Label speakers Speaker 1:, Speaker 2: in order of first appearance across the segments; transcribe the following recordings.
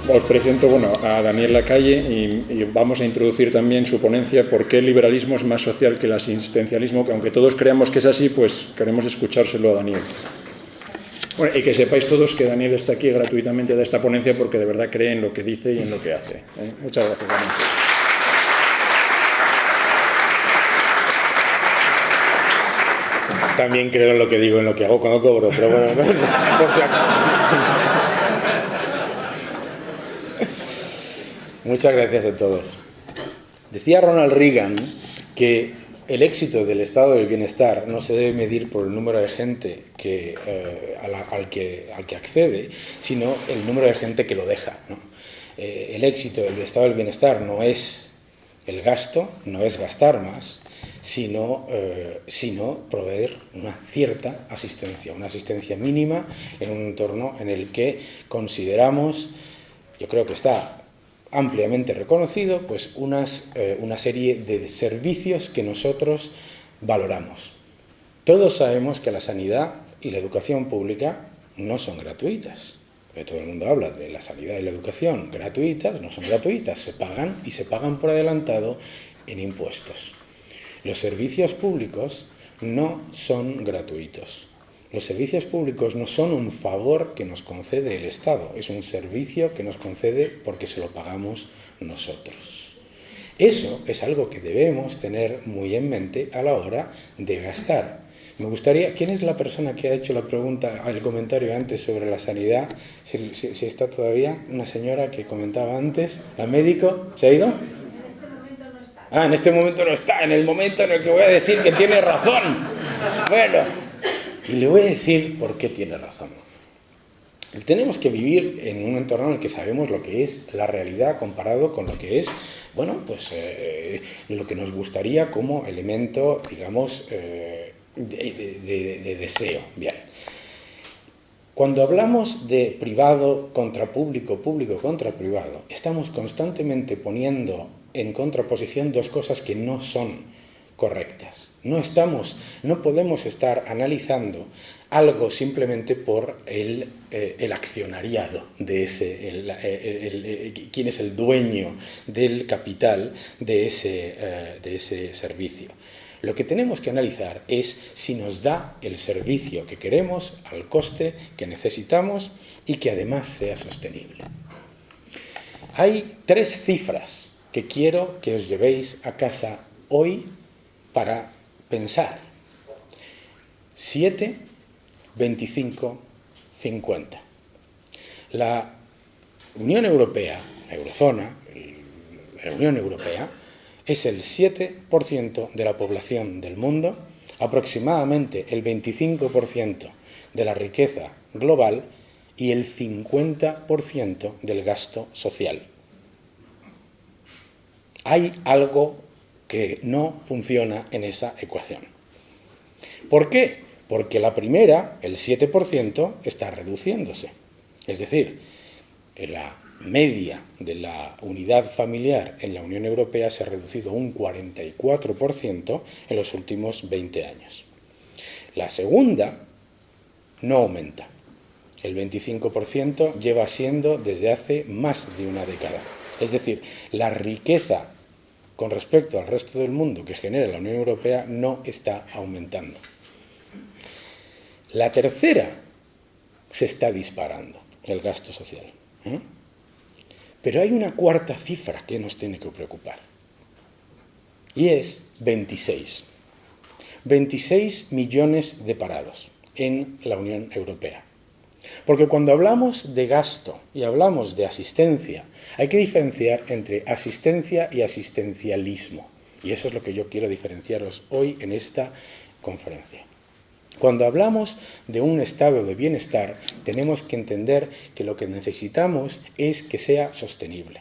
Speaker 1: Os presento a Daniel Lacalle y vamos a introducir también su ponencia ¿Por qué el liberalismo es más social que el asistencialismo? Que aunque todos creamos que es así, pues queremos escuchárselo a Daniel. Bueno, y que sepáis todos que Daniel está aquí gratuitamente de esta ponencia porque de verdad cree en lo que dice y en lo que hace. Muchas gracias, Daniel.
Speaker 2: También creo en lo que digo, en lo que hago cuando cobro, pero bueno, no, por si acaso. Muchas gracias a todos. Decía Ronald Reagan que el éxito del estado del bienestar no se debe medir por el número de gente al que accede, sino el número de gente que lo deja, ¿no? El éxito del estado del bienestar no es el gasto, no es gastar más, sino proveer una cierta asistencia, una asistencia mínima en un entorno en el que consideramos, yo creo que está ampliamente reconocido, pues una serie de servicios que nosotros valoramos. Todos sabemos que la sanidad y la educación pública no son gratuitas. Todo el mundo habla de la sanidad y la educación gratuitas, no son gratuitas, se pagan y se pagan por adelantado en impuestos. Los servicios públicos no son gratuitos. Los servicios públicos no son un favor que nos concede el Estado, es un servicio que nos concede porque se lo pagamos nosotros. Eso es algo que debemos tener muy en mente a la hora de gastar. Me gustaría, ¿quién es la persona que ha hecho la pregunta, el comentario antes sobre la sanidad? Si está todavía, una señora que comentaba antes, ¿la médico? ¿Se ha ido? En este momento no está, en el momento en el que voy a decir que tiene razón. Bueno. Y le voy a decir por qué tiene razón. Tenemos que vivir en un entorno en el que sabemos lo que es la realidad comparado con lo que es, bueno, pues lo que nos gustaría como elemento, digamos, de deseo. Bien. Cuando hablamos de privado contra público, público contra privado, estamos constantemente poniendo en contraposición dos cosas que no son correctas. No podemos estar analizando algo simplemente por el accionariado de quién es el dueño del capital de ese servicio. Lo que tenemos que analizar es si nos da el servicio que queremos al coste que necesitamos y que además sea sostenible. Hay 3 cifras que quiero que os llevéis a casa hoy para pensar: 7, 25, 50. La Unión Europea, la Eurozona, la Unión Europea, es el 7% de la población del mundo, aproximadamente el 25% de la riqueza global y el 50% del gasto social. Hay algo que no funciona en esa ecuación. ¿Por qué? Porque la primera, el 7%, está reduciéndose. Es decir, la media de la unidad familiar en la Unión Europea se ha reducido un 44% en los últimos 20 años. La segunda no aumenta. El 25% lleva siendo desde hace más de una década. Es decir, la riqueza con respecto al resto del mundo que genera la Unión Europea no está aumentando. La tercera se está disparando, el gasto social. Pero hay una cuarta cifra que nos tiene que preocupar. Y es 26. 26 millones de parados en la Unión Europea. Porque cuando hablamos de gasto y hablamos de asistencia, hay que diferenciar entre asistencia y asistencialismo. Y eso es lo que yo quiero diferenciaros hoy en esta conferencia. Cuando hablamos de un estado de bienestar, tenemos que entender que lo que necesitamos es que sea sostenible.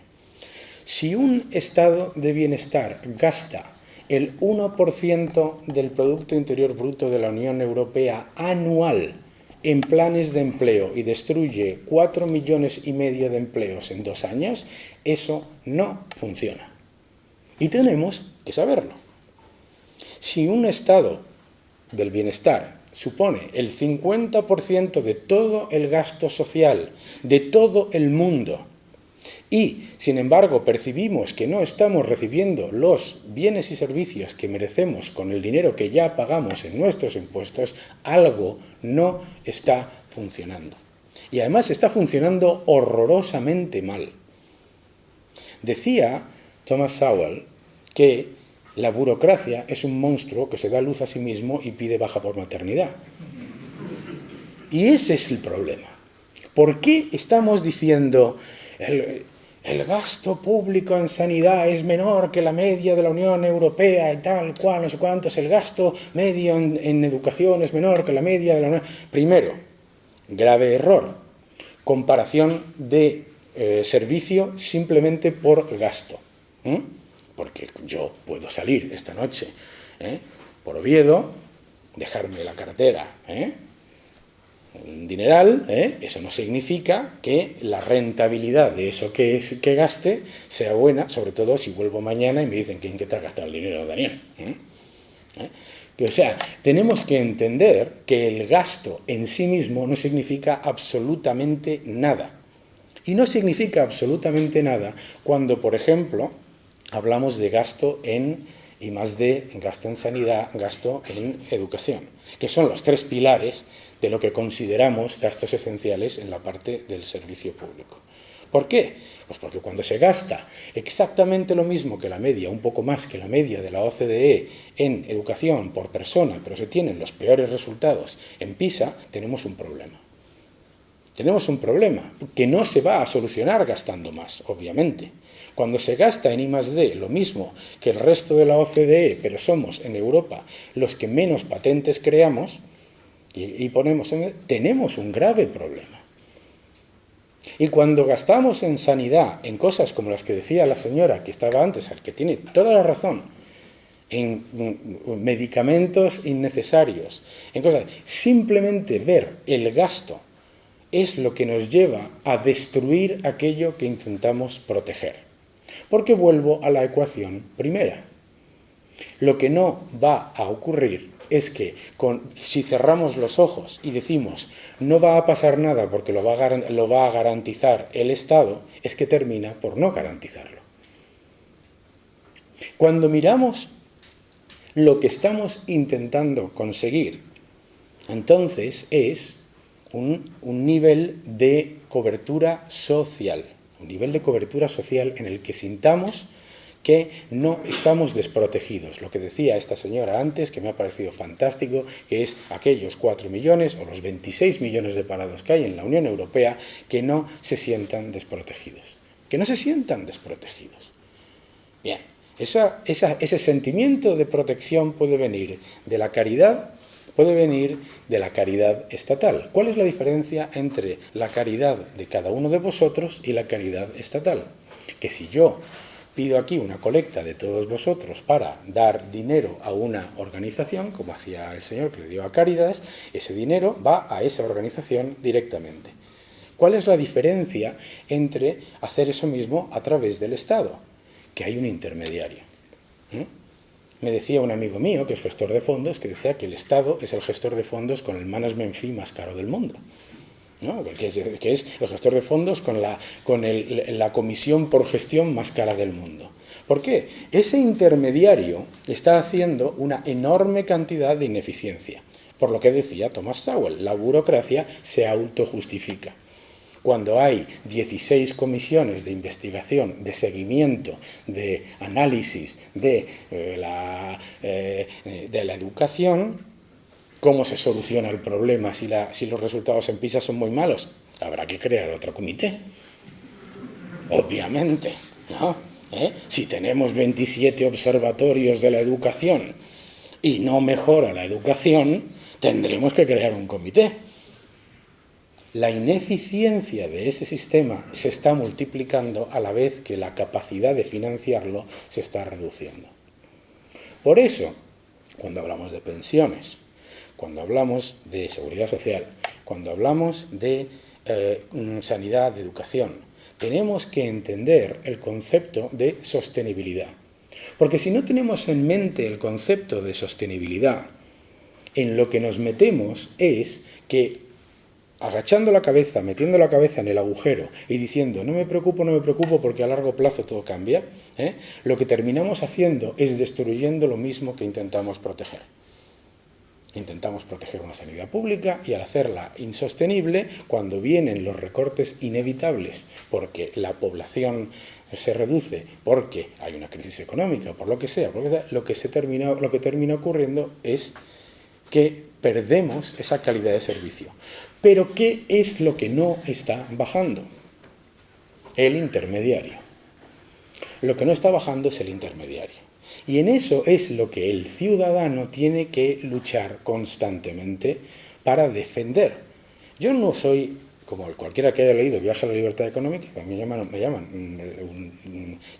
Speaker 2: Si un estado de bienestar gasta el 1% del Producto Interior Bruto de la Unión Europea anual en planes de empleo y destruye 4,5 millones de empleos en 2 años, eso no funciona. Y tenemos que saberlo. Si un estado del bienestar supone el 50% de todo el gasto social de todo el mundo y, sin embargo, percibimos que no estamos recibiendo los bienes y servicios que merecemos con el dinero que ya pagamos en nuestros impuestos, algo no está funcionando. Y además está funcionando horrorosamente mal. Decía Thomas Sowell que la burocracia es un monstruo que se da luz a sí mismo y pide baja por maternidad. Y ese es el problema. ¿Por qué estamos diciendo el gasto público en sanidad es menor que la media de la Unión Europea y tal, cual, no sé cuántos, el gasto medio en educación es menor que la media de la Unión? Primero, grave error, comparación de servicio simplemente por gasto. Porque yo puedo salir esta noche por Oviedo, dejarme la cartera, un dineral, eso no significa que la rentabilidad de eso que gaste sea buena, sobre todo si vuelvo mañana y me dicen que en qué te has gastado el dinero, Daniel. O sea, tenemos que entender que el gasto en sí mismo no significa absolutamente nada. Y no significa absolutamente nada cuando, por ejemplo, hablamos de gasto en I+D, gasto en sanidad, gasto en educación, que son los tres pilares de lo que consideramos gastos esenciales en la parte del servicio público. ¿Por qué? Pues porque cuando se gasta exactamente lo mismo que la media, un poco más que la media de la OCDE en educación por persona, pero se tienen los peores resultados en PISA, tenemos un problema. Tenemos un problema que no se va a solucionar gastando más, obviamente. Cuando se gasta en I+D lo mismo que el resto de la OCDE, pero somos en Europa los que menos patentes creamos y ponemos tenemos un grave problema. Y cuando gastamos en sanidad, en cosas como las que decía la señora que estaba antes, al que tiene toda la razón, en medicamentos innecesarios, en cosas, simplemente ver el gasto es lo que nos lleva a destruir aquello que intentamos proteger. Porque vuelvo a la ecuación primera. Lo que no va a ocurrir es que si cerramos los ojos y decimos no va a pasar nada porque lo va a garantizar el Estado, es que termina por no garantizarlo. Cuando miramos lo que estamos intentando conseguir, entonces es un nivel de cobertura social, un nivel de cobertura social en el que sintamos que no estamos desprotegidos. Lo que decía esta señora antes, que me ha parecido fantástico, que es aquellos 4 millones o los 26 millones de parados que hay en la Unión Europea que no se sientan desprotegidos. Que no se sientan desprotegidos. Bien, ese sentimiento de protección puede venir de la caridad, puede venir de la caridad estatal. ¿Cuál es la diferencia entre la caridad de cada uno de vosotros y la caridad estatal? Que si yo pido aquí una colecta de todos vosotros para dar dinero a una organización, como hacía el señor que le dio a Cáritas, ese dinero va a esa organización directamente. ¿Cuál es la diferencia entre hacer eso mismo a través del Estado? Que hay un intermediario. Me decía un amigo mío, que es gestor de fondos, que decía que el Estado es el gestor de fondos con el management fee más caro del mundo. ¿No? Que es el gestor de fondos con la comisión por gestión más cara del mundo. ¿Por qué? Ese intermediario está haciendo una enorme cantidad de ineficiencia. Por lo que decía Thomas Sowell, la burocracia se autojustifica. Cuando hay 16 comisiones de investigación, de seguimiento, de análisis de la educación, ¿cómo se soluciona el problema si los resultados en PISA son muy malos? Habrá que crear otro comité. Obviamente, ¿no? Si tenemos 27 observatorios de la educación y no mejora la educación, tendremos que crear un comité. La ineficiencia de ese sistema se está multiplicando a la vez que la capacidad de financiarlo se está reduciendo. Por eso, cuando hablamos de pensiones, cuando hablamos de seguridad social, cuando hablamos de sanidad, de educación, tenemos que entender el concepto de sostenibilidad. Porque si no tenemos en mente el concepto de sostenibilidad, en lo que nos metemos es que agachando la cabeza, metiendo la cabeza en el agujero y diciendo no me preocupo porque a largo plazo todo cambia, lo que terminamos haciendo es destruyendo lo mismo que intentamos proteger. Intentamos proteger una sanidad pública y al hacerla insostenible, cuando vienen los recortes inevitables porque la población se reduce, porque hay una crisis económica, por lo que sea, lo que termina ocurriendo es que perdemos esa calidad de servicio. Pero ¿qué es lo que no está bajando? El intermediario. Lo que no está bajando es el intermediario. Y en eso es lo que el ciudadano tiene que luchar constantemente para defender. Yo no soy, como cualquiera que haya leído Viaje a la Libertad Económica, me llaman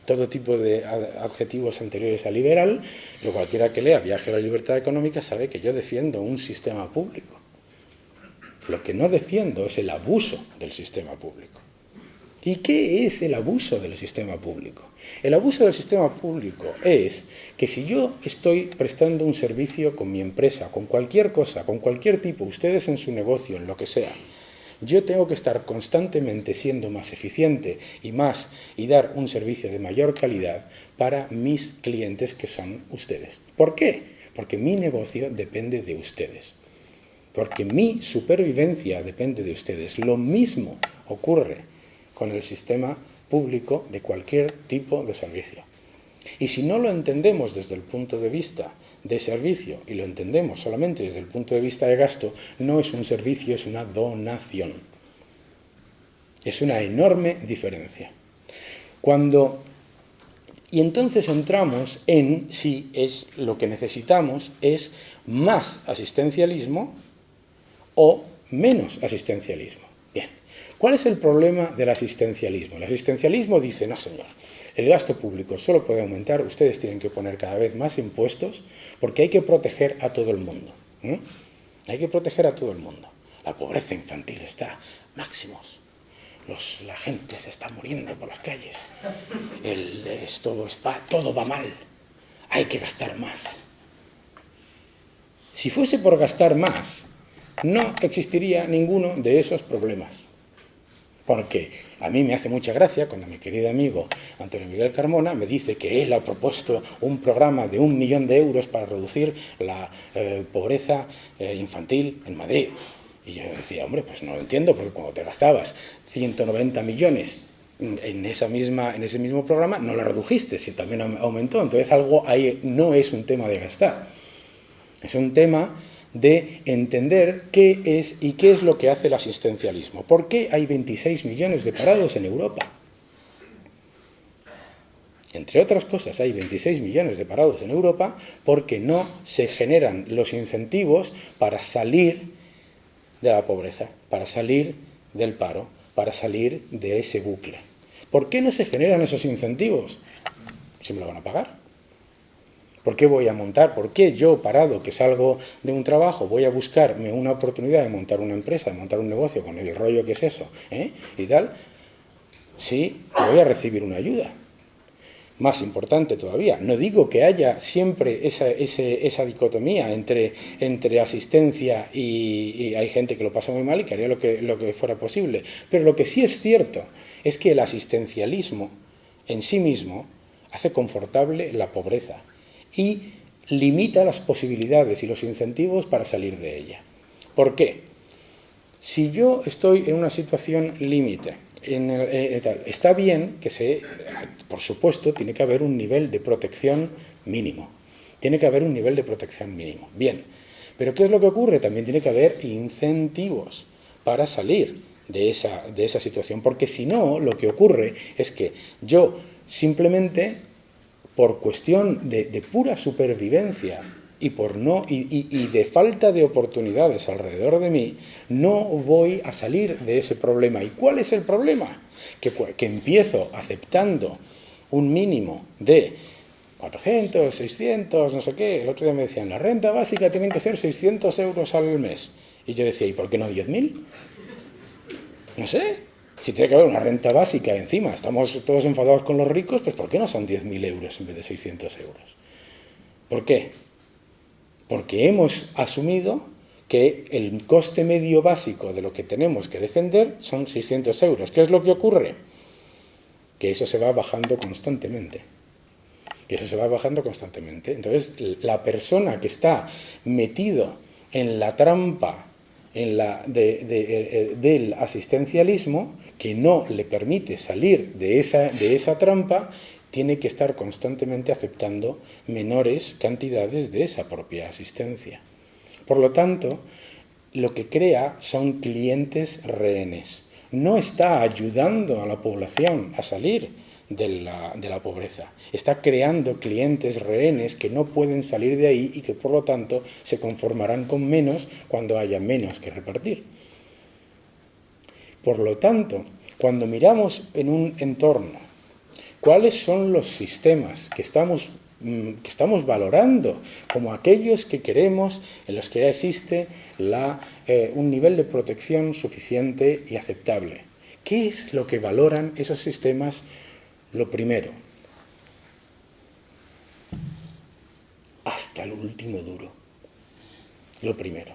Speaker 2: todo tipo de adjetivos anteriores a liberal, pero cualquiera que lea Viaje a la Libertad Económica sabe que yo defiendo un sistema público. Lo que no defiendo es el abuso del sistema público. ¿Y qué es el abuso del sistema público? El abuso del sistema público es que si yo estoy prestando un servicio con mi empresa, con cualquier cosa, con cualquier tipo, ustedes en su negocio, en lo que sea, yo tengo que estar constantemente siendo más eficiente y dar un servicio de mayor calidad para mis clientes que son ustedes. ¿Por qué? Porque mi negocio depende de ustedes. Porque mi supervivencia depende de ustedes. Lo mismo ocurre con el sistema público de cualquier tipo de servicio. Y si no lo entendemos desde el punto de vista de servicio y lo entendemos solamente desde el punto de vista de gasto, no es un servicio, es una donación. Es una enorme diferencia. Y entonces entramos en si es lo que necesitamos es más asistencialismo o menos asistencialismo. Bien. ¿Cuál es el problema del asistencialismo? El asistencialismo dice, no señor, el gasto público solo puede aumentar, ustedes tienen que poner cada vez más impuestos porque hay que proteger a todo el mundo. Hay que proteger a todo el mundo. La pobreza infantil está máximos. La gente se está muriendo por las calles. Todo va mal. Hay que gastar más. Si fuese por gastar más, no existiría ninguno de esos problemas. Porque a mí me hace mucha gracia cuando mi querido amigo Antonio Miguel Carmona me dice que él ha propuesto un programa de 1 millón de euros para reducir la pobreza infantil en Madrid. Y yo decía, hombre, pues no lo entiendo, porque cuando te gastabas 190 millones en ese mismo programa, no lo redujiste, si también aumentó. Entonces algo ahí no es un tema de gastar. Es un tema de entender qué es y qué es lo que hace el asistencialismo. ¿Por qué hay 26 millones de parados en Europa? Entre otras cosas, hay 26 millones de parados en Europa porque no se generan los incentivos para salir de la pobreza, para salir del paro, para salir de ese bucle. ¿Por qué no se generan esos incentivos? Si me lo van a pagar. ¿Por qué voy a montar? ¿Por qué yo, parado, que salgo de un trabajo, voy a buscarme una oportunidad de montar una empresa, de montar un negocio con el rollo que es eso, y tal? Sí, voy a recibir una ayuda. Más importante todavía, no digo que haya siempre esa dicotomía entre asistencia y hay gente que lo pasa muy mal y que haría lo que fuera posible. Pero lo que sí es cierto es que el asistencialismo en sí mismo hace confortable la pobreza y limita las posibilidades y los incentivos para salir de ella. ¿Por qué? Si yo estoy en una situación límite, está bien que por supuesto, tiene que haber un nivel de protección mínimo. Tiene que haber un nivel de protección mínimo. Bien, pero ¿qué es lo que ocurre? También tiene que haber incentivos para salir de esa situación, porque si no, lo que ocurre es que yo simplemente, por cuestión de pura supervivencia y de falta de oportunidades alrededor de mí, no voy a salir de ese problema. ¿Y cuál es el problema? Que empiezo aceptando un mínimo de 400, 600, no sé qué. El otro día me decían, la renta básica tienen que ser 600 euros al mes. Y yo decía, ¿y por qué no 10.000? No sé. Si tiene que haber una renta básica encima, estamos todos enfadados con los ricos, pues ¿por qué no son 10.000 euros en vez de 600 euros? ¿Por qué? Porque hemos asumido que el coste medio básico de lo que tenemos que defender son 600 euros. ¿Qué es lo que ocurre? Que eso se va bajando constantemente. Entonces, la persona que está metido en la trampa del asistencialismo, que no le permite salir de esa trampa, tiene que estar constantemente aceptando menores cantidades de esa propia asistencia. Por lo tanto, lo que crea son clientes rehenes. No está ayudando a la población a salir de la pobreza. Está creando clientes rehenes que no pueden salir de ahí y que, por lo tanto, se conformarán con menos cuando haya menos que repartir. Por lo tanto, cuando miramos en un entorno cuáles son los sistemas que estamos valorando como aquellos que queremos, en los que ya existe un nivel de protección suficiente y aceptable. ¿Qué es lo que valoran esos sistemas? Lo primero, hasta el último duro. Lo primero,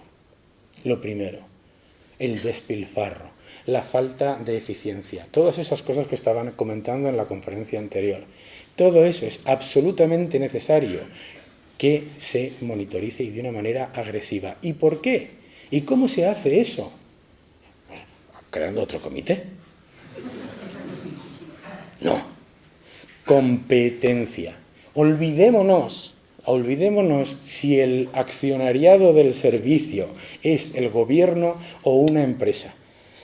Speaker 2: el despilfarro, la falta de eficiencia, todas esas cosas que estaban comentando en la conferencia anterior. Todo eso es absolutamente necesario que se monitorice y de una manera agresiva. ¿Y por qué? ¿Y cómo se hace eso? Bueno, creando otro comité. No. Competencia. Olvidémonos si el accionariado del servicio es el gobierno o una empresa.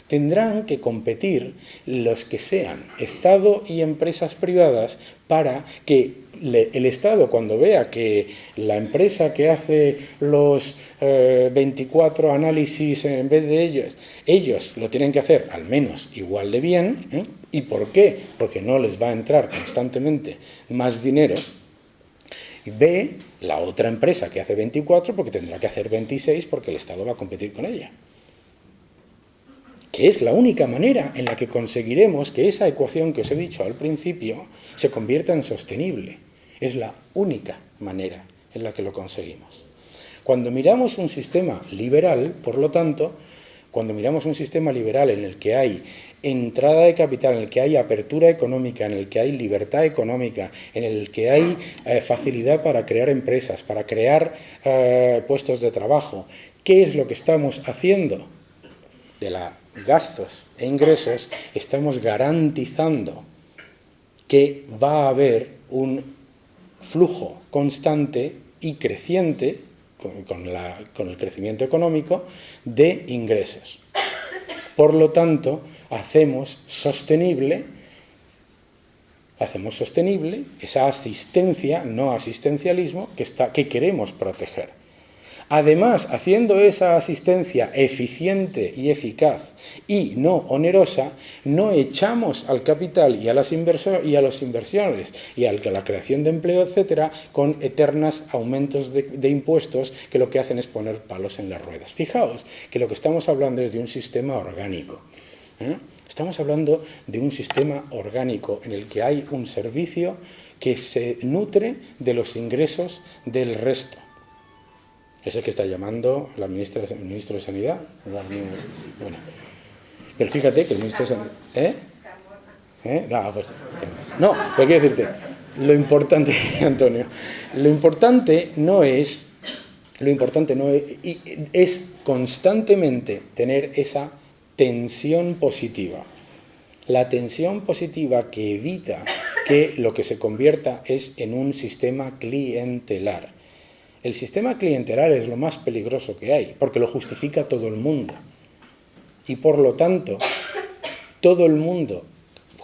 Speaker 2: Tendrán que competir los que sean Estado y empresas privadas para que el Estado, cuando vea que la empresa que hace los 24 análisis en vez de ellos lo tienen que hacer al menos igual de bien, ¿eh? ¿Y por qué? Porque no les va a entrar constantemente más dinero. Y ve la otra empresa que hace 24 porque tendrá que hacer 26 porque el Estado va a competir con ella. Que es la única manera en la que conseguiremos que esa ecuación que os he dicho al principio se convierta en sostenible. Es la única manera en la que lo conseguimos. Cuando miramos un sistema liberal, por lo tanto, cuando miramos un sistema liberal en el que hay entrada de capital, en el que hay apertura económica, en el que hay libertad económica, en el que hay facilidad para crear empresas, para crear puestos de trabajo, ¿qué es lo que estamos haciendo? De los gastos e ingresos, estamos garantizando que va a haber un flujo constante y creciente, con el crecimiento económico, de ingresos. Por lo tanto, hacemos sostenible esa asistencia, no asistencialismo, que queremos proteger. Además, haciendo esa asistencia eficiente y eficaz y no onerosa, no echamos al capital y a las inversiones y a la creación de empleo, etcétera, con eternos aumentos de impuestos que lo que hacen es poner palos en las ruedas. Fijaos que lo que estamos hablando es de un sistema orgánico. Estamos hablando de un sistema orgánico en el que hay un servicio que se nutre de los ingresos del resto. Ese que está llamando el ministro de Sanidad. Bueno, pero fíjate que el ministro de Sanidad... No, pero quiero decirte, lo importante, Antonio, lo importante no es constantemente tener esa tensión positiva. La tensión positiva que evita que lo que se convierta es en un sistema clientelar. El sistema clientelar es lo más peligroso que hay, porque lo justifica todo el mundo. Y por lo tanto, todo el mundo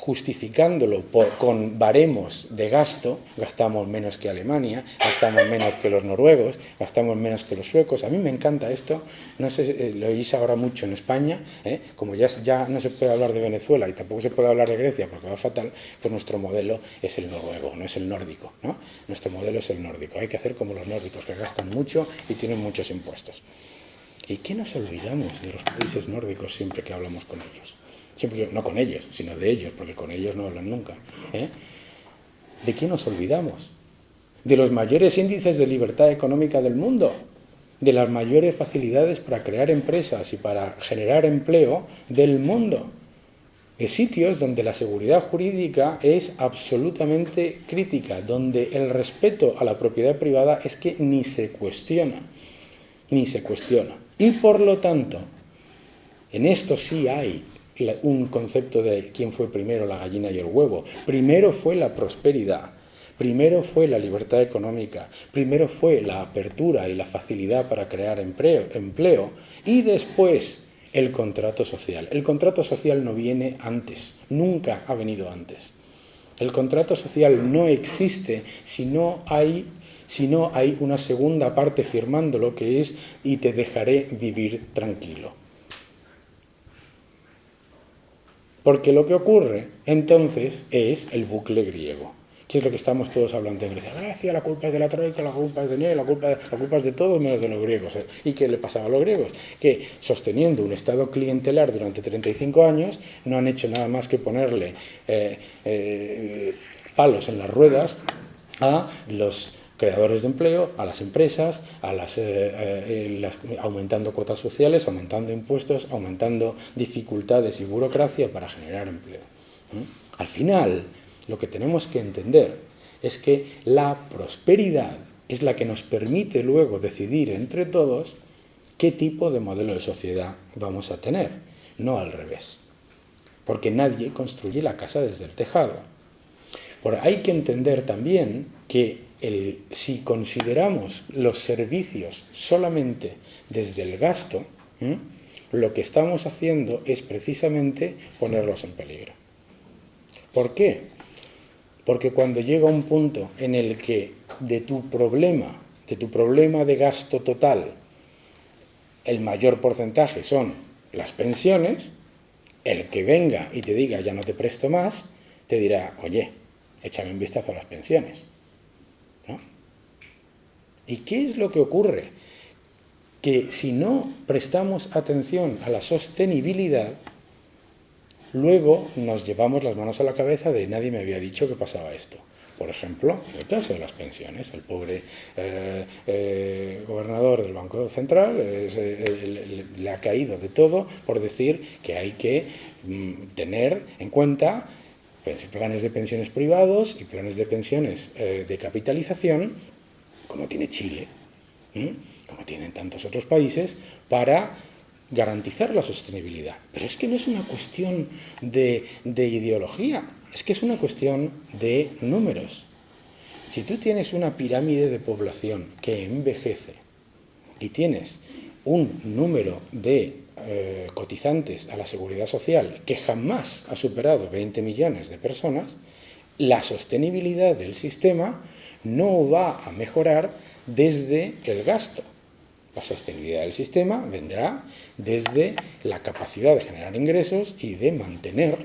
Speaker 2: justificándolo con baremos de gasto, gastamos menos que Alemania, gastamos menos que los noruegos, gastamos menos que los suecos. A mí me encanta esto, no sé, lo oís ahora mucho en España, como ya no se puede hablar de Venezuela y tampoco se puede hablar de Grecia porque va fatal, pues nuestro modelo es el noruego, no es el nórdico, ¿no? Nuestro modelo es el nórdico, hay que hacer como los nórdicos, que gastan mucho y tienen muchos impuestos. ¿Y qué nos olvidamos de los países nórdicos siempre que hablamos con ellos? Siempre, no con ellos, sino de ellos, porque con ellos no hablan nunca. ¿De qué nos olvidamos? De los mayores índices de libertad económica del mundo. de las mayores facilidades para crear empresas y para generar empleo del mundo. De sitios donde la seguridad jurídica es absolutamente crítica, donde el respeto a la propiedad privada es que ni se cuestiona, ni se cuestiona. Y por lo tanto, en esto sí hay un concepto de quién fue primero, la gallina y el huevo. Primero fue la prosperidad, primero fue la libertad económica, primero fue la apertura y la facilidad para crear empleo y después el contrato social. El contrato social no viene antes, nunca ha venido antes. El contrato social no existe si no hay una segunda parte firmando lo que es y te dejaré vivir tranquilo. Porque lo que ocurre entonces es el bucle griego. ¿Qué es lo que estamos todos hablando en Grecia? Grecia, la culpa es de la troika, la culpa es de Ney, la culpa es de todos menos de los griegos. ¿Y qué le pasaba a los griegos? Que sosteniendo un estado clientelar durante 35 años no han hecho nada más que ponerle palos en las ruedas a los creadores de empleo, a las empresas, aumentando cuotas sociales, aumentando impuestos, aumentando dificultades y burocracia para generar empleo. Al final, lo que tenemos que entender es que la prosperidad es la que nos permite luego decidir entre todos qué tipo de modelo de sociedad vamos a tener, no al revés. Porque nadie construye la casa desde el tejado. Hay que entender también que si consideramos los servicios solamente desde el gasto, lo que estamos haciendo es precisamente ponerlos en peligro. ¿Por qué? Porque cuando llega un punto en el que de tu problema de gasto total, el mayor porcentaje son las pensiones, el que venga y te diga ya no te presto más, te dirá, oye, échame un vistazo a las pensiones. ¿No? ¿Y qué es lo que ocurre? Que si no prestamos atención a la sostenibilidad, luego nos llevamos las manos a la cabeza de nadie me había dicho que pasaba esto. Por ejemplo, el caso de las pensiones. El pobre gobernador del Banco Central le ha caído de todo por decir que hay que tener en cuenta planes de pensiones privados y planes de pensiones de capitalización, como tiene Chile, como tienen tantos otros países, para garantizar la sostenibilidad. Pero es que no es una cuestión de ideología, es que es una cuestión de números. Si tú tienes una pirámide de población que envejece y tienes un número de cotizantes a la seguridad social que jamás ha superado 20 millones de personas, la sostenibilidad del sistema no va a mejorar desde el gasto. La sostenibilidad del sistema vendrá desde la capacidad de generar ingresos y de mantener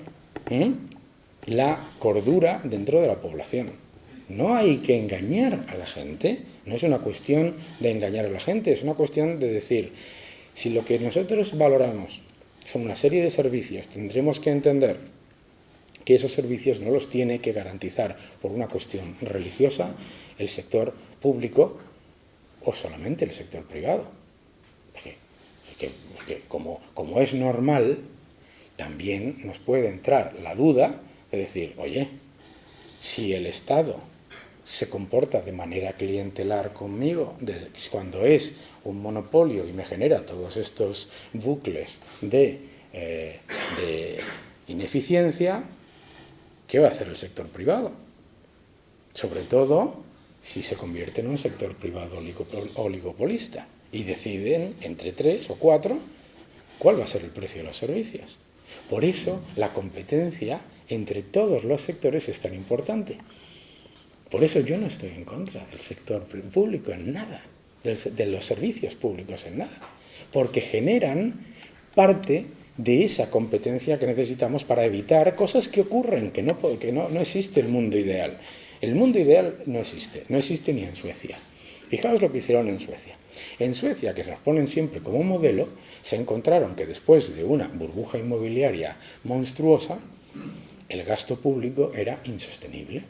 Speaker 2: la cordura dentro de la población. No hay que engañar a la gente, no es una cuestión de engañar a la gente, es una cuestión de decir, si lo que nosotros valoramos son una serie de servicios, tendremos que entender que esos servicios no los tiene que garantizar por una cuestión religiosa el sector público o solamente el sector privado. Porque como es normal, también nos puede entrar la duda de decir, oye, si el Estado se comporta de manera clientelar conmigo, cuando es un monopolio y me genera todos estos bucles de ineficiencia, ¿qué va a hacer el sector privado? Sobre todo si se convierte en un sector privado oligopolista y deciden entre 3 o 4 cuál va a ser el precio de los servicios. Por eso la competencia entre todos los sectores es tan importante. Por eso yo no estoy en contra del sector público en nada, de los servicios públicos en nada, porque generan parte de esa competencia que necesitamos para evitar cosas que ocurren, que no existe el mundo ideal. El mundo ideal no existe ni en Suecia. Fijaos lo que hicieron en Suecia. En Suecia, que se nos ponen siempre como modelo, se encontraron que después de una burbuja inmobiliaria monstruosa, el gasto público era insostenible.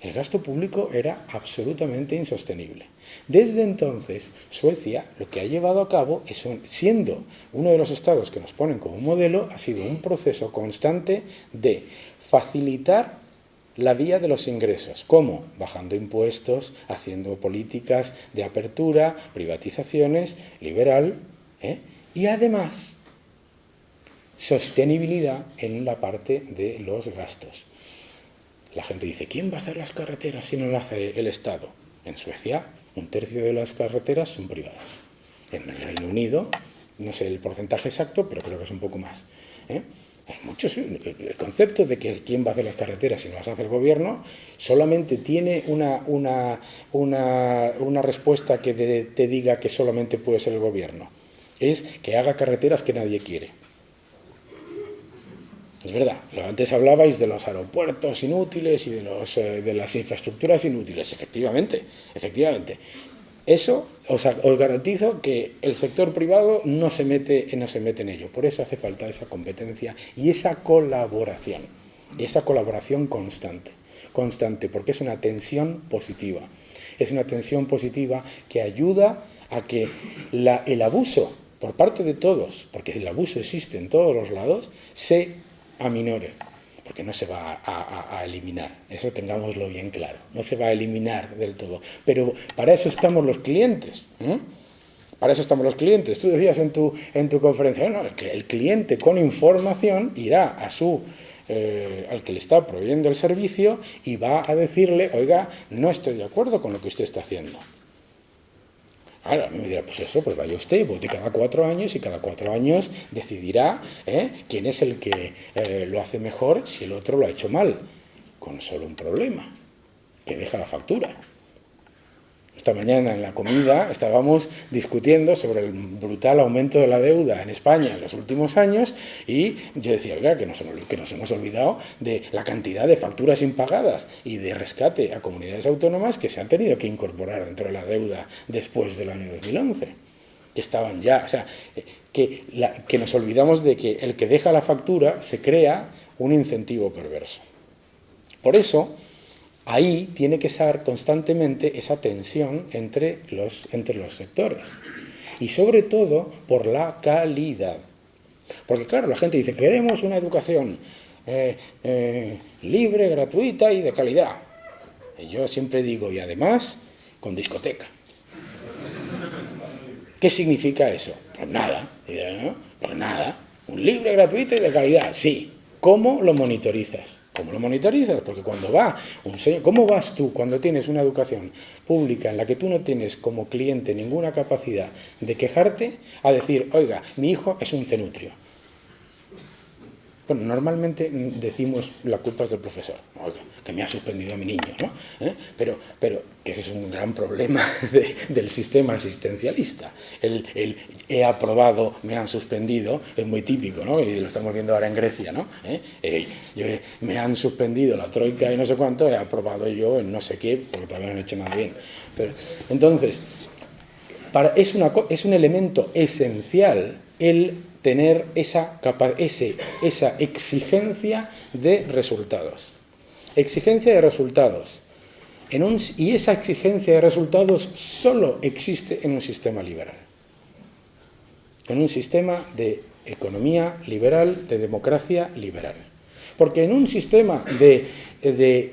Speaker 2: El gasto público era absolutamente insostenible. Desde entonces, Suecia lo que ha llevado a cabo, siendo uno de los estados que nos ponen como modelo, ha sido un proceso constante de facilitar la vía de los ingresos. ¿Cómo? Bajando impuestos, haciendo políticas de apertura, privatizaciones, liberal, y además sostenibilidad en la parte de los gastos. La gente dice, ¿quién va a hacer las carreteras si no lo hace el Estado? En Suecia, 1/3 de las carreteras son privadas. En el Reino Unido, no sé el porcentaje exacto, pero creo que es un poco más. Hay muchos, el concepto de que quién va a hacer las carreteras si no las hace el gobierno solamente tiene una respuesta que te diga que solamente puede ser el gobierno. Es que haga carreteras que nadie quiere. Es verdad, antes hablabais de los aeropuertos inútiles y de las infraestructuras inútiles. Efectivamente. Eso os garantizo que el sector privado no se mete en ello. Por eso hace falta esa competencia y esa colaboración constante, porque es una tensión positiva. Es una tensión positiva que ayuda a que el abuso por parte de todos, porque el abuso existe en todos los lados, se aminore, porque no se va a eliminar, eso tengámoslo bien claro, no se va a eliminar del todo, pero para eso estamos los clientes, para eso estamos los clientes. Tú decías en tu conferencia, no, el cliente con información irá al que le está proveyendo el servicio y va a decirle, oiga, no estoy de acuerdo con lo que usted está haciendo. Ahora, a mí me dirá, pues vaya usted, vote cada 4 años y cada 4 años decidirá quién es el que lo hace mejor si el otro lo ha hecho mal, con solo un problema, que deja la factura. Esta mañana en la comida estábamos discutiendo sobre el brutal aumento de la deuda en España en los últimos años y yo decía, oiga, que nos hemos olvidado de la cantidad de facturas impagadas y de rescate a comunidades autónomas que se han tenido que incorporar dentro de la deuda después del año 2011, que estaban ya, o sea, que nos olvidamos de que el que deja la factura se crea un incentivo perverso. Por eso, ahí tiene que estar constantemente esa tensión entre los sectores. Y sobre todo por la calidad. Porque claro, la gente dice, queremos una educación libre, gratuita y de calidad. Y yo siempre digo, y además, con discoteca. ¿Qué significa eso? Pues nada, ¿no? Pues nada. Un libre, gratuito y de calidad, sí. ¿Cómo lo monitorizas? ¿Cómo lo monitorizas? Porque cuando ¿cómo vas tú cuando tienes una educación pública en la que tú no tienes como cliente ninguna capacidad de quejarte a decir, oiga, mi hijo es un cenutrio? Bueno, normalmente decimos la culpa es del profesor, oiga, que me ha suspendido a mi niño, ¿no? Pero que ese es un gran problema del sistema asistencialista. El he aprobado, me han suspendido, es muy típico, ¿no? Y lo estamos viendo ahora en Grecia, ¿no? Me han suspendido la troika y no sé cuánto, he aprobado yo en no sé qué, porque todavía no he hecho nada bien. Pero, entonces, es un elemento esencial el tener esa exigencia de resultados. Exigencia de resultados. Y esa exigencia de resultados solo existe en un sistema liberal. En un sistema de economía liberal, de democracia liberal. Porque en un sistema de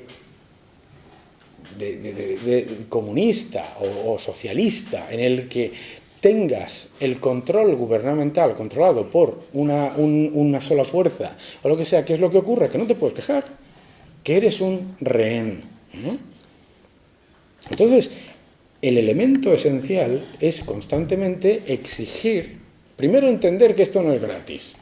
Speaker 2: comunista o socialista, en el que tengas el control gubernamental controlado por una sola fuerza, o lo que sea, ¿qué es lo que ocurre? Que no te puedes quejar, que eres un rehén. Entonces, el elemento esencial es constantemente exigir, primero entender que esto no es gratis,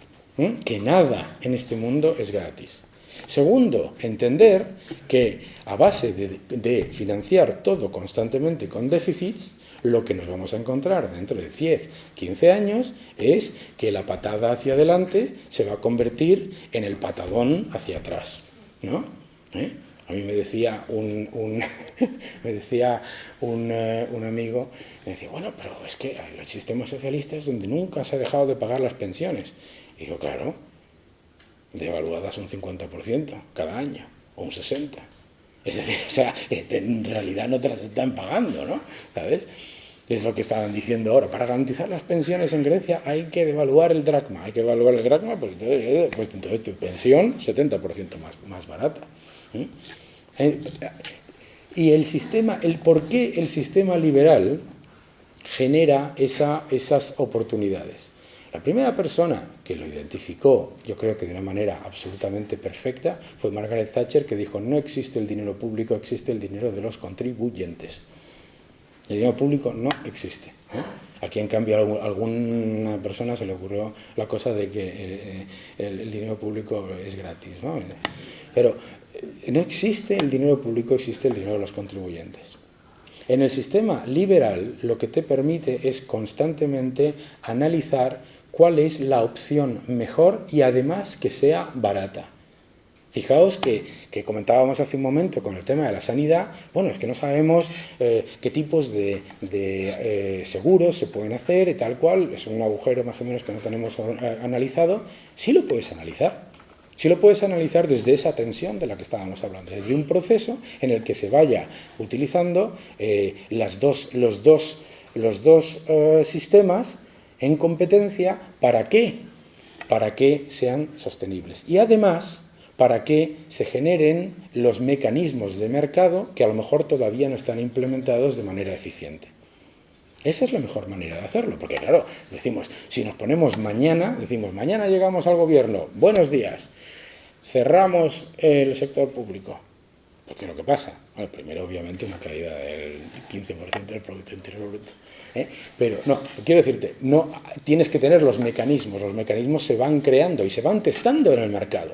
Speaker 2: que nada en este mundo es gratis. Segundo, entender que a base de financiar todo constantemente con déficits, lo que nos vamos a encontrar dentro de 10, 15 años es que la patada hacia adelante se va a convertir en el patadón hacia atrás, ¿no? A mí me decía un amigo, me decía, bueno, pero es que hay los sistemas socialistas donde nunca se ha dejado de pagar las pensiones. Y digo, claro, devaluadas un 50% cada año, o un 60%. Es decir, o sea, en realidad no te las están pagando, ¿no? ¿Sabes? Es lo que estaban diciendo ahora. Para garantizar las pensiones en Grecia hay que devaluar el dracma. Hay que devaluar el dracma, pues entonces tu pensión 70% más barata. Y el sistema, ¿por qué el sistema liberal genera esas oportunidades? La primera persona que lo identificó, yo creo que de una manera absolutamente perfecta, fue Margaret Thatcher, que dijo: no existe el dinero público, existe el dinero de los contribuyentes. El dinero público no existe. Aquí, en cambio, a alguna persona se le ocurrió la cosa de que el dinero público es gratis, ¿no? Pero no existe el dinero público, existe el dinero de los contribuyentes. En el sistema liberal, lo que te permite es constantemente analizar cuál es la opción mejor y además que sea barata. Fijaos que comentábamos hace un momento con el tema de la sanidad. Bueno, es que no sabemos qué tipos de seguros se pueden hacer y tal cual. Es un agujero más o menos que no tenemos analizado. Sí lo puedes analizar. Sí lo puedes analizar desde esa tensión de la que estábamos hablando, desde un proceso en el que se vaya utilizando los dos sistemas en competencia. ¿Para qué? Para que sean sostenibles. Y además, para que se generen los mecanismos de mercado que a lo mejor todavía no están implementados de manera eficiente. Esa es la mejor manera de hacerlo, porque claro, decimos, si nos ponemos mañana, mañana llegamos al gobierno, buenos días, cerramos el sector público. Pues ¿qué es lo que pasa? Bueno, primero, obviamente, una caída del 15% del Producto Interior Bruto. Pero no, quiero decirte, no, tienes que tener los mecanismos se van creando y se van testando en el mercado.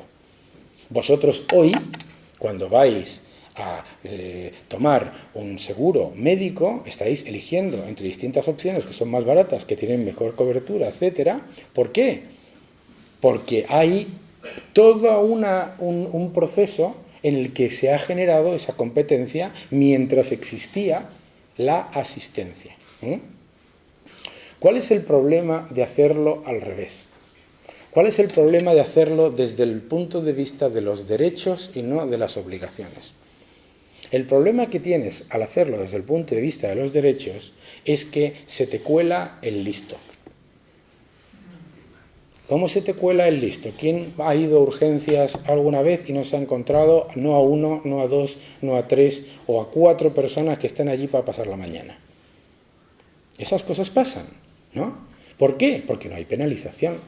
Speaker 2: Vosotros hoy, cuando vais a tomar un seguro médico, estáis eligiendo entre distintas opciones que son más baratas, que tienen mejor cobertura, etcétera. ¿Por qué? Porque hay todo un proceso en el que se ha generado esa competencia mientras existía la asistencia. ¿Cuál es el problema de hacerlo al revés? ¿Cuál es el problema de hacerlo desde el punto de vista de los derechos y no de las obligaciones? El problema que tienes al hacerlo desde el punto de vista de los derechos es que se te cuela el listo. ¿Cómo se te cuela el listo? ¿Quién ha ido a urgencias alguna vez y no se ha encontrado no a 1, no a 2, no a 3 o a 4 personas que están allí para pasar la mañana? Esas cosas pasan, ¿no? ¿Por qué? Porque no hay penalización.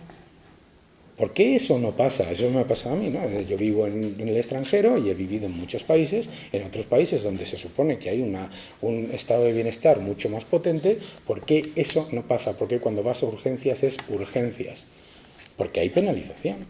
Speaker 2: ¿Por qué eso no pasa? Eso me ha pasado a mí, ¿no? Yo vivo en el extranjero y he vivido en muchos países, en otros países donde se supone que hay un estado de bienestar mucho más potente. ¿Por qué eso no pasa? Porque cuando vas a urgencias es urgencias. Porque hay penalización.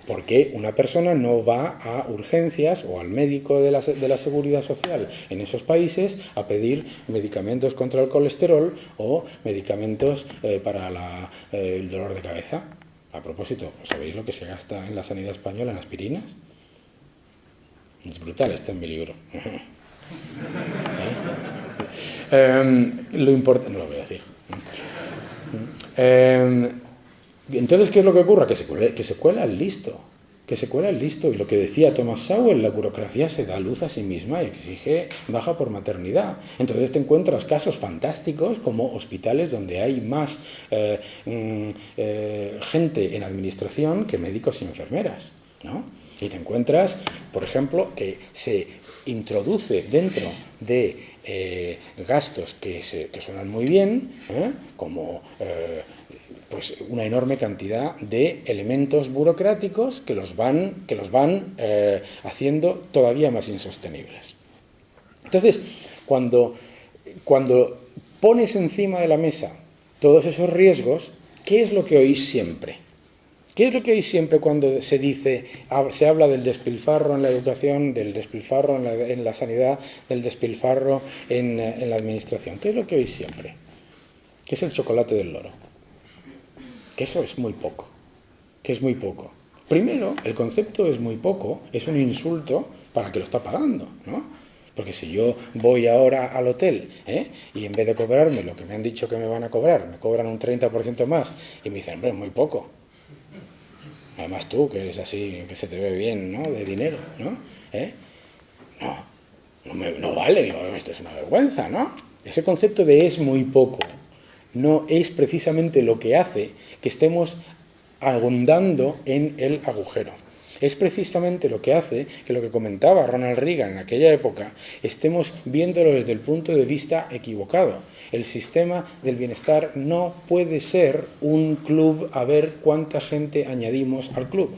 Speaker 2: Porque una persona no va a urgencias o al médico de la Seguridad Social en esos países a pedir medicamentos contra el colesterol o medicamentos para el dolor de cabeza. A propósito, ¿sabéis lo que se gasta en la sanidad española en aspirinas? Es brutal, está en mi libro. Lo importante, no lo voy a decir. Entonces, ¿qué es lo que ocurre? Que se cuela el listo. Que se cuela el listo. Y lo que decía Thomas Sowell, la burocracia se da luz a sí misma y exige baja por maternidad. Entonces te encuentras casos fantásticos como hospitales donde hay más gente en administración que médicos y enfermeras, ¿no? Y te encuentras, por ejemplo, que se introduce dentro de gastos que suenan muy bien, como pues una enorme cantidad de elementos burocráticos que los van haciendo todavía más insostenibles. Entonces, cuando pones encima de la mesa todos esos riesgos, ¿qué es lo que oís siempre? ¿Qué es lo que oís siempre cuando se habla del despilfarro en la educación, del despilfarro en la sanidad, del despilfarro en la administración? ¿Qué es lo que oís siempre? ¿Qué es el chocolate del loro? Que eso es muy poco, que es muy poco. Primero, el concepto es muy poco, es un insulto para el que lo está pagando, ¿no? Porque si yo voy ahora al hotel y en vez de cobrarme lo que me han dicho que me van a cobrar, me cobran un 30% más y me dicen, hombre, es muy poco. Además tú, que eres así, que se te ve bien, ¿no? De dinero, ¿no? No vale, digo, esto es una vergüenza, ¿no? Ese concepto de es muy poco no es precisamente lo que hace que estemos ahondando en el agujero. Es precisamente lo que hace que lo que comentaba Ronald Reagan en aquella época estemos viéndolo desde el punto de vista equivocado. El sistema del bienestar no puede ser un club a ver cuánta gente añadimos al club.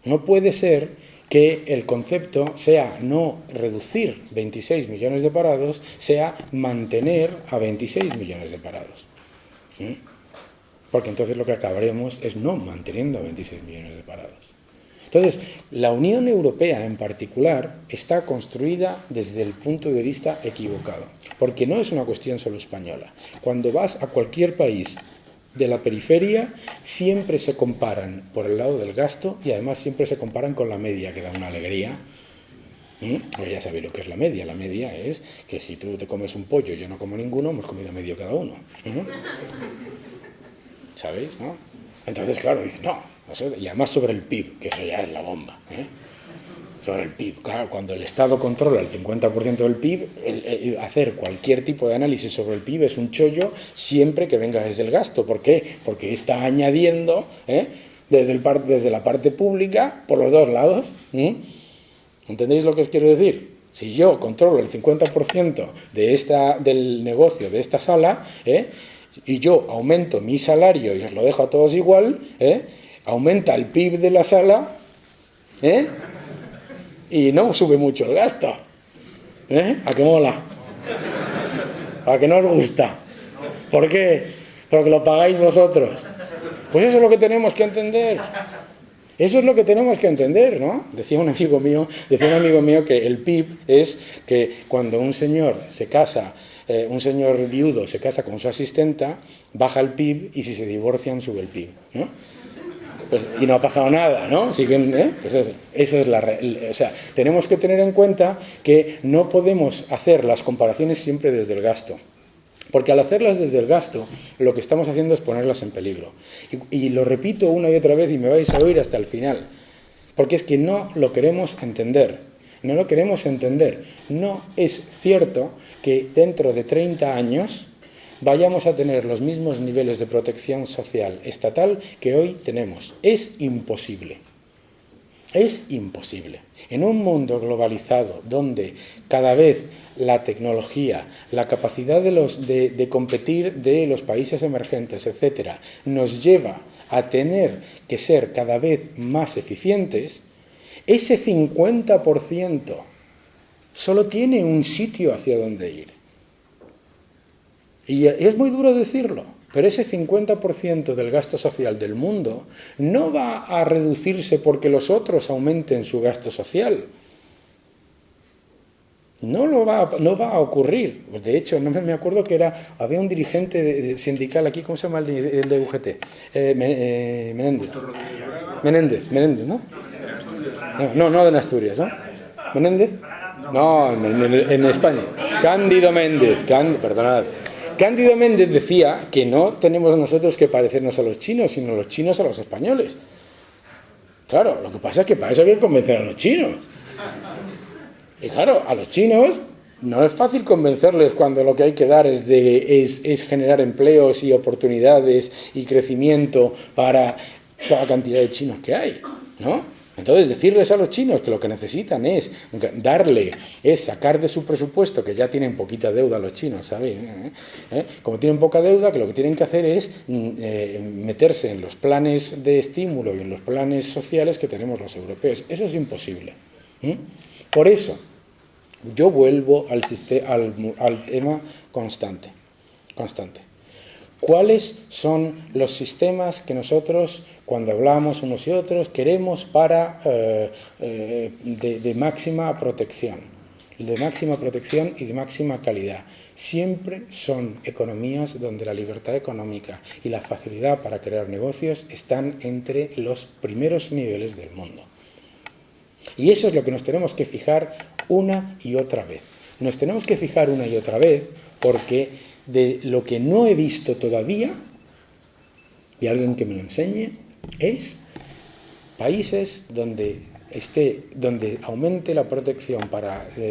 Speaker 2: No puede ser que el concepto sea no reducir 26 millones de parados, sea mantener a 26 millones de parados. Porque entonces lo que acabaremos es no manteniendo a 26 millones de parados. Entonces, la Unión Europea en particular está construida desde el punto de vista equivocado, porque no es una cuestión solo española. Cuando vas a cualquier país de la periferia, siempre se comparan por el lado del gasto y además siempre se comparan con la media, que da una alegría. Pues ya sabéis lo que es la media. La media es que si tú te comes un pollo y yo no como ninguno, hemos comido medio cada uno. ¿Sabéis? ¿No? Entonces, claro, dice, no. Y además sobre el PIB, que eso ya es la bomba. Sobre el PIB. Claro, cuando el Estado controla el 50% del PIB, hacer cualquier tipo de análisis sobre el PIB es un chollo siempre que venga desde el gasto. ¿Por qué? Porque está añadiendo desde la parte pública por los dos lados. ¿Entendéis lo que os quiero decir? Si yo controlo el 50% del negocio de esta sala, y yo aumento mi salario y os lo dejo a todos igual, aumenta el PIB de la sala, y no sube mucho el gasto. ¿A qué mola? ¿A qué no os gusta? ¿Por qué? Porque lo pagáis vosotros. Pues eso es lo que tenemos que entender. Eso es lo que tenemos que entender, ¿no? Decía un amigo mío que el PIB es que cuando un señor se casa, un señor viudo se casa con su asistenta, baja el PIB y si se divorcian sube el PIB, ¿no? Pues, y no ha pasado nada, ¿no? Siguen, pues eso es o sea, tenemos que tener en cuenta que no podemos hacer las comparaciones siempre desde el gasto. Porque al hacerlas desde el gasto, lo que estamos haciendo es ponerlas en peligro. Y lo repito una y otra vez y me vais a oír hasta el final. Porque es que no lo queremos entender. No lo queremos entender. No es cierto que dentro de 30 años vayamos a tener los mismos niveles de protección social estatal que hoy tenemos. Es imposible. Es imposible. En un mundo globalizado donde cada vez la tecnología, la capacidad de competir de los países emergentes, etcétera, nos lleva a tener que ser cada vez más eficientes, ese 50% solo tiene un sitio hacia donde ir. Y es muy duro decirlo, pero ese 50% del gasto social del mundo no va a reducirse porque los otros aumenten su gasto social. No va a ocurrir. De hecho, no me acuerdo que había un dirigente sindical aquí, ¿cómo se llama el de UGT? Menéndez, ¿no? No en Asturias, ¿no? ¿Menéndez? No, en España. Cándido Méndez, perdonad. Cándido Méndez decía que no tenemos nosotros que parecernos a los chinos, sino los chinos a los españoles. Claro, lo que pasa es que para eso hay que convencer a los chinos. Y claro, a los chinos no es fácil convencerles cuando lo que hay que dar es generar empleos y oportunidades y crecimiento para toda la cantidad de chinos que hay, ¿no? Entonces, decirles a los chinos que lo que necesitan es sacar de su presupuesto, que ya tienen poquita deuda los chinos, ¿sabéis? Como tienen poca deuda, que lo que tienen que hacer es meterse en los planes de estímulo y en los planes sociales que tenemos los europeos. Eso es imposible. Por eso, yo vuelvo al tema constante. ¿Cuáles son los sistemas que nosotros, cuando hablamos unos y otros, queremos para de máxima protección? De máxima protección y de máxima calidad. Siempre son economías donde la libertad económica y la facilidad para crear negocios están entre los primeros niveles del mundo. Y eso es lo que nos tenemos que fijar una y otra vez. Nos tenemos que fijar una y otra vez porque de lo que no he visto todavía, y alguien que me lo enseñe, es países donde donde aumente la protección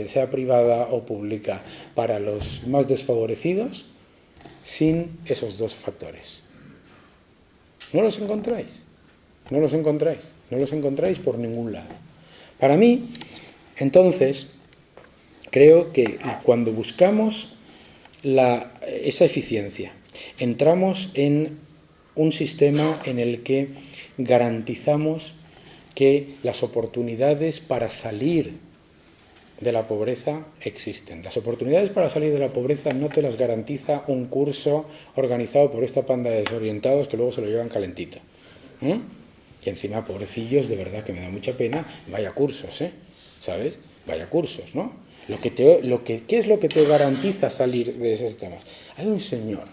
Speaker 2: sea privada o pública para los más desfavorecidos, sin esos dos factores. ¿No los encontráis? No los encontráis. No los encontráis por ningún lado. Para mí, entonces, creo que cuando buscamos esa eficiencia, entramos en un sistema en el que garantizamos que las oportunidades para salir de la pobreza existen. Las oportunidades para salir de la pobreza no te las garantiza un curso organizado por esta panda de desorientados que luego se lo llevan calentito. Y encima, pobrecillos, de verdad que me da mucha pena, vaya cursos, ¿sabes? Vaya cursos, ¿no? ¿Qué es lo que te garantiza salir de esos temas? Hay un señor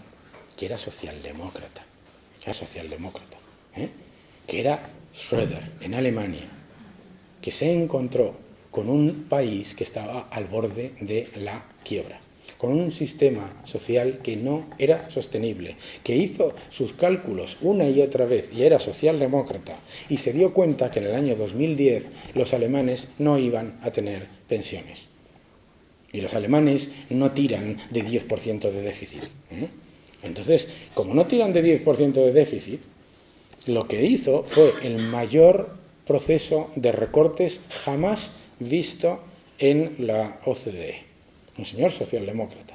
Speaker 2: que era socialdemócrata, que era Schröder, en Alemania, que se encontró con un país que estaba al borde de la quiebra, con un sistema social que no era sostenible, que hizo sus cálculos una y otra vez y era socialdemócrata, y se dio cuenta que en el año 2010 los alemanes no iban a tener pensiones. Y los alemanes no tiran de 10% de déficit. Entonces, como no tiran de 10% de déficit, lo que hizo fue el mayor proceso de recortes jamás visto en la OCDE. Un señor socialdemócrata.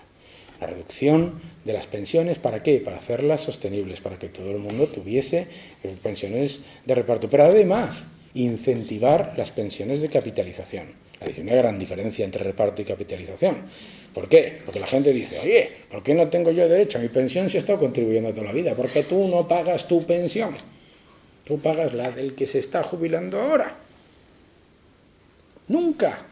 Speaker 2: La reducción de las pensiones, ¿para qué? Para hacerlas sostenibles, para que todo el mundo tuviese pensiones de reparto. Pero además, incentivar las pensiones de capitalización. Hay una gran diferencia entre reparto y capitalización. ¿Por qué? Porque la gente dice, oye, ¿por qué no tengo yo derecho a mi pensión si he estado contribuyendo toda la vida? ¿Por qué tú no pagas tu pensión? Tú pagas la del que se está jubilando ahora. Nunca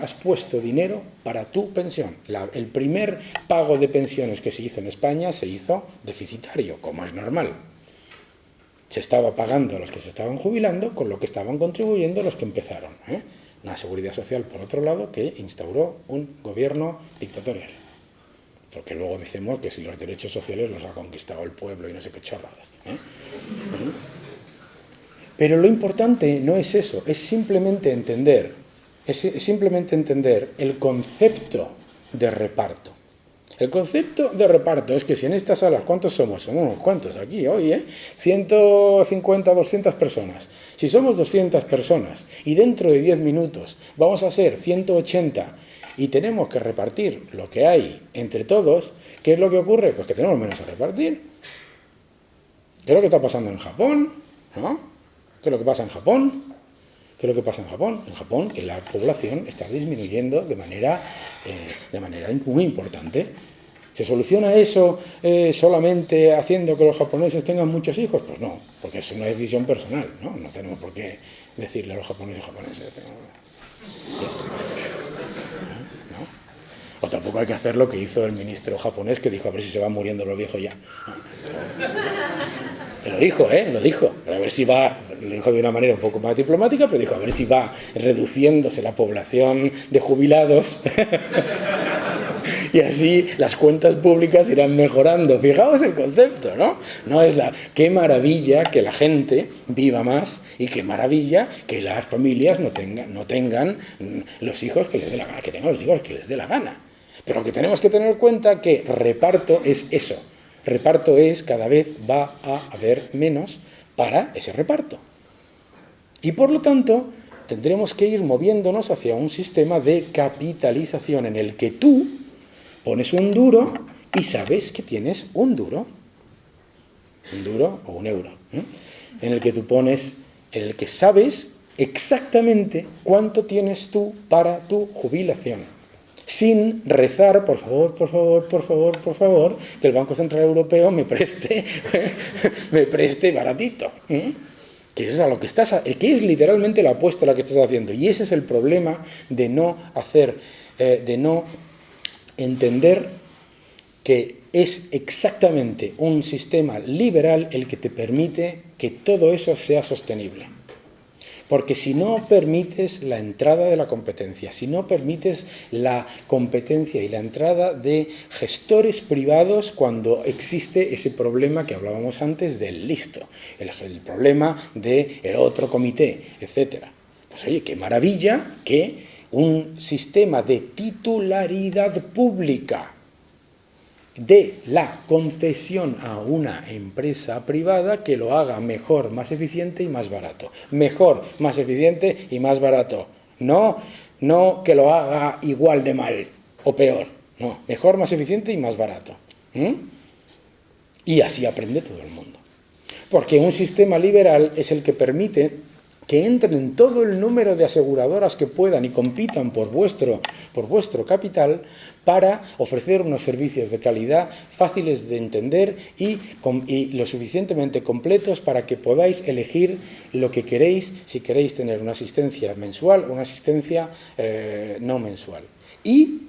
Speaker 2: has puesto dinero para tu pensión. El primer pago de pensiones que se hizo en España se hizo deficitario, como es normal. Se estaba pagando a los que se estaban jubilando con lo que estaban contribuyendo los que empezaron. Una seguridad social, por otro lado, que instauró un gobierno dictatorial. Porque luego decimos que si los derechos sociales los ha conquistado el pueblo y no sé qué chorradas. Pero lo importante no es eso, es simplemente entender el concepto de reparto. El concepto de reparto es que si en estas salas, ¿cuántos somos? Somos unos cuantos aquí hoy, 150, 200 personas. Si somos 200 personas y dentro de 10 minutos vamos a ser 180 y tenemos que repartir lo que hay entre todos, ¿qué es lo que ocurre? Pues que tenemos menos a repartir. ¿Qué es lo que está pasando en Japón? ¿No? ¿Qué es lo que pasa en Japón? ¿Qué es lo que pasa en Japón? En Japón, que la población está disminuyendo de manera muy importante. ¿Se soluciona eso solamente haciendo que los japoneses tengan muchos hijos? Pues no, porque es una decisión personal, ¿no? No tenemos por qué decirle a los japoneses. ¿No? O tampoco hay que hacer lo que hizo el ministro japonés, que dijo, a ver si se van muriendo los viejos ya. Te lo dijo, lo dijo. A ver si va, lo dijo de una manera un poco más diplomática, pero dijo, a ver si va reduciéndose la población de jubilados y así las cuentas públicas irán mejorando. Fijaos el concepto, ¿no? No es qué maravilla que la gente viva más y qué maravilla que las familias no tengan los hijos que les dé la gana, que tengan los hijos que les dé la gana. Pero que tenemos que tener en cuenta que reparto es eso. Reparto es cada vez va a haber menos para ese reparto. Y por lo tanto, tendremos que ir moviéndonos hacia un sistema de capitalización en el que tú pones un duro y sabes que tienes un duro o un euro, en el que tú pones, en el que sabes exactamente cuánto tienes tú para tu jubilación. Sin rezar, por favor, que el Banco Central Europeo me preste baratito. Que es a lo que que es literalmente la apuesta a la que estás haciendo. Y ese es el problema de no entender que es exactamente un sistema liberal el que te permite que todo eso sea sostenible. Porque si no permites la entrada de la competencia, si no permites la competencia y la entrada de gestores privados cuando existe ese problema que hablábamos antes del listo, el problema del otro comité, etc. Pues oye, qué maravilla que un sistema de titularidad pública de la concesión a una empresa privada que lo haga mejor, más eficiente y más barato. Mejor, más eficiente y más barato. No que lo haga igual de mal o peor. No, mejor, más eficiente y más barato. Y así aprende todo el mundo. Porque un sistema liberal es el que permite que entren todo el número de aseguradoras que puedan y compitan por vuestro capital para ofrecer unos servicios de calidad fáciles de entender y lo suficientemente completos para que podáis elegir lo que queréis, si queréis tener una asistencia mensual o una asistencia no mensual. Y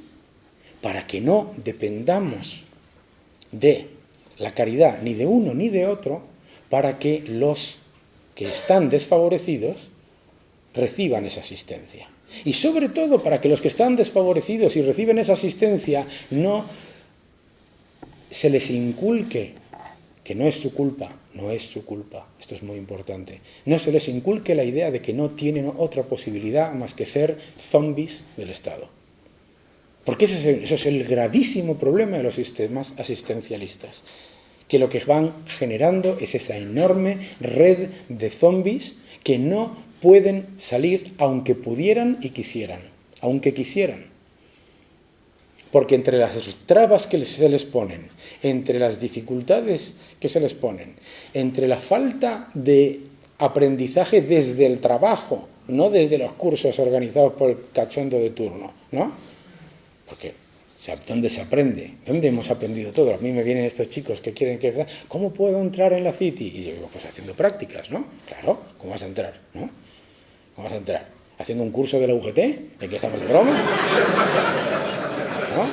Speaker 2: para que no dependamos de la caridad ni de uno ni de otro, para que los que están desfavorecidos reciban esa asistencia. Y sobre todo para que los que están desfavorecidos y reciben esa asistencia no se les inculque que no es su culpa, esto es muy importante, no se les inculque la idea de que no tienen otra posibilidad más que ser zombies del Estado. Porque ese es el gravísimo problema de los sistemas asistencialistas, que lo que van generando es esa enorme red de zombies que no pueden salir aunque pudieran y quisieran, aunque quisieran. Porque entre las trabas que se les ponen, entre las dificultades que se les ponen, entre la falta de aprendizaje desde el trabajo, no desde los cursos organizados por el cachondo de turno, ¿no? Porque ¿dónde se aprende? ¿Dónde hemos aprendido todo? A mí me vienen estos chicos que quieren que... ¿Cómo puedo entrar en la City? Y yo digo, pues haciendo prácticas, ¿no? Claro, ¿cómo vas a entrar? ¿No? ¿Cómo vas a entrar? ¿Haciendo un curso de la UGT? ¿De qué estamos de broma? ¿No?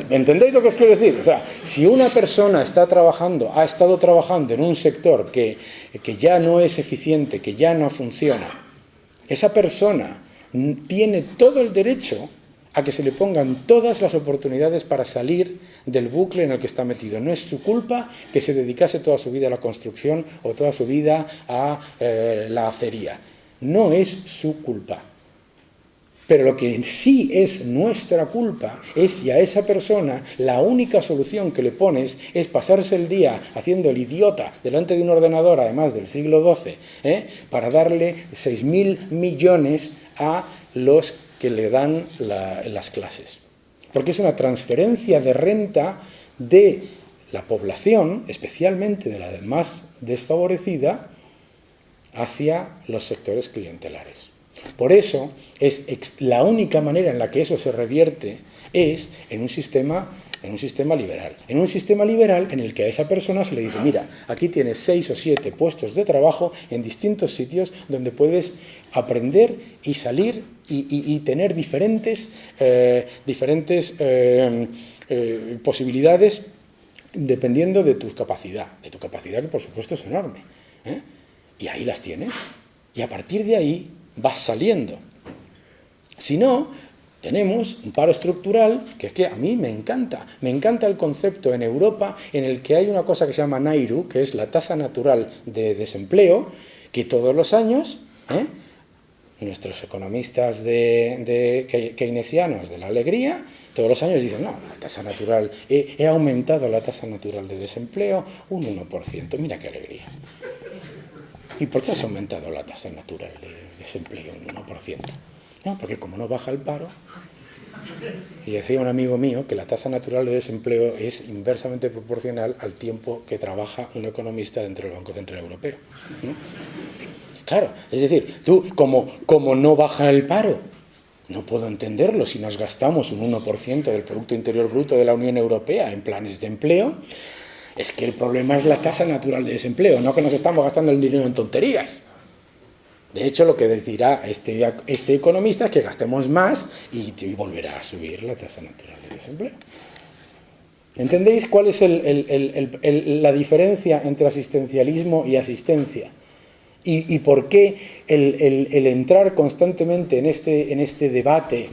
Speaker 2: ¿Entendéis lo que os quiero decir? O sea, si una persona ha estado trabajando en un sector que ya no es eficiente, que ya no funciona, esa persona tiene todo el derecho a que se le pongan todas las oportunidades para salir del bucle en el que está metido. No es su culpa que se dedicase toda su vida a la construcción o toda su vida a la acería. No es su culpa. Pero lo que sí es nuestra culpa es si a esa persona la única solución que le pones es pasarse el día haciendo el idiota delante de un ordenador, además del siglo XII, para darle 6.000 millones a los que le dan las clases. Porque es una transferencia de renta de la población, especialmente de la más desfavorecida, hacia los sectores clientelares. Por eso, la única manera en la que eso se revierte es en un sistema liberal. En un sistema liberal en el que a esa persona se le dice, mira, aquí tienes 6 o 7 puestos de trabajo en distintos sitios donde puedes aprender y salir y tener diferentes posibilidades dependiendo de tu capacidad que por supuesto es enorme. Y ahí las tienes. Y a partir de ahí vas saliendo. Si no, tenemos un paro estructural que es que a mí me encanta el concepto en Europa en el que hay una cosa que se llama NAIRU, que es la tasa natural de desempleo, que todos los años nuestros economistas keynesianos de la alegría todos los años dicen, no, la tasa natural, he aumentado la tasa natural de desempleo un 1%, mira qué alegría. ¿Y por qué has aumentado la tasa natural de desempleo un 1%? No, porque como no baja el paro, y decía un amigo mío que la tasa natural de desempleo es inversamente proporcional al tiempo que trabaja un economista dentro del Banco Central Europeo. ¿No? Claro, es decir, tú, como no baja el paro, no puedo entenderlo si nos gastamos un 1% del Producto Interior Bruto de la Unión Europea en planes de empleo. Es que el problema es la tasa natural de desempleo, no que nos estamos gastando el dinero en tonterías. De hecho, lo que decirá este economista es que gastemos más y volverá a subir la tasa natural de desempleo. ¿Entendéis cuál es la diferencia entre asistencialismo y asistencia? ¿Y por qué el entrar constantemente en este debate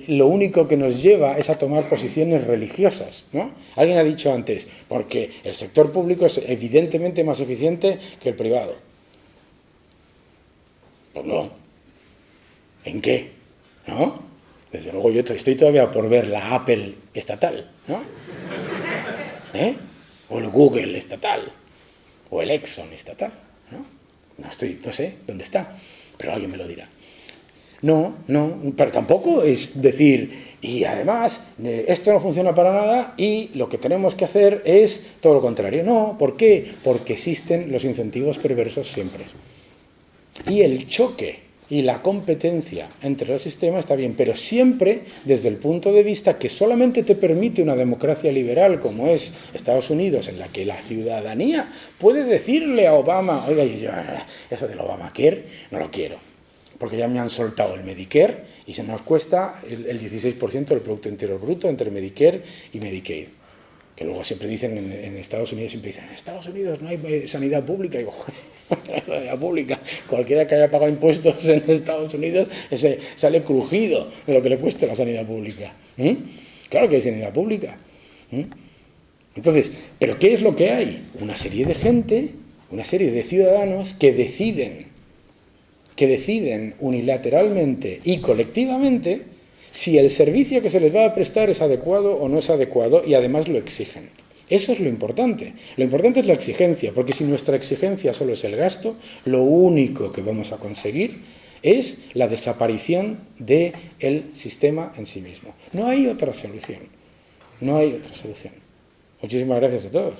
Speaker 2: lo único que nos lleva es a tomar posiciones religiosas, ¿no? Alguien ha dicho antes, porque el sector público es evidentemente más eficiente que el privado. Pues no. ¿En qué? ¿No? Desde luego yo estoy todavía por ver la Apple estatal, ¿no? O el Google estatal, o el Exxon estatal, ¿no? No sé dónde está, pero alguien me lo dirá. No, pero tampoco es decir, y además, esto no funciona para nada y lo que tenemos que hacer es todo lo contrario. No, ¿por qué? Porque existen los incentivos perversos siempre. Y el choque y la competencia entre los sistemas está bien, pero siempre desde el punto de vista que solamente te permite una democracia liberal como es Estados Unidos, en la que la ciudadanía puede decirle a Obama, oiga, yo eso del Obamacare no lo quiero, porque ya me han soltado el Medicare y se nos cuesta el 16% del Producto Interior Bruto entre Medicare y Medicaid. Que luego siempre dicen en Estados Unidos, siempre dicen, en Estados Unidos no hay sanidad pública. Y digo, sanidad pública, cualquiera que haya pagado impuestos en Estados Unidos ese sale crujido de lo que le cuesta la sanidad pública. Claro que hay sanidad pública. Entonces, ¿pero qué es lo que hay? Una serie de gente, una serie de ciudadanos que deciden unilateralmente y colectivamente si el servicio que se les va a prestar es adecuado o no es adecuado, y además lo exigen. Eso es lo importante. Lo importante es la exigencia, porque si nuestra exigencia solo es el gasto, lo único que vamos a conseguir es la desaparición del sistema en sí mismo. No hay otra solución. No hay otra solución. Muchísimas gracias a todos.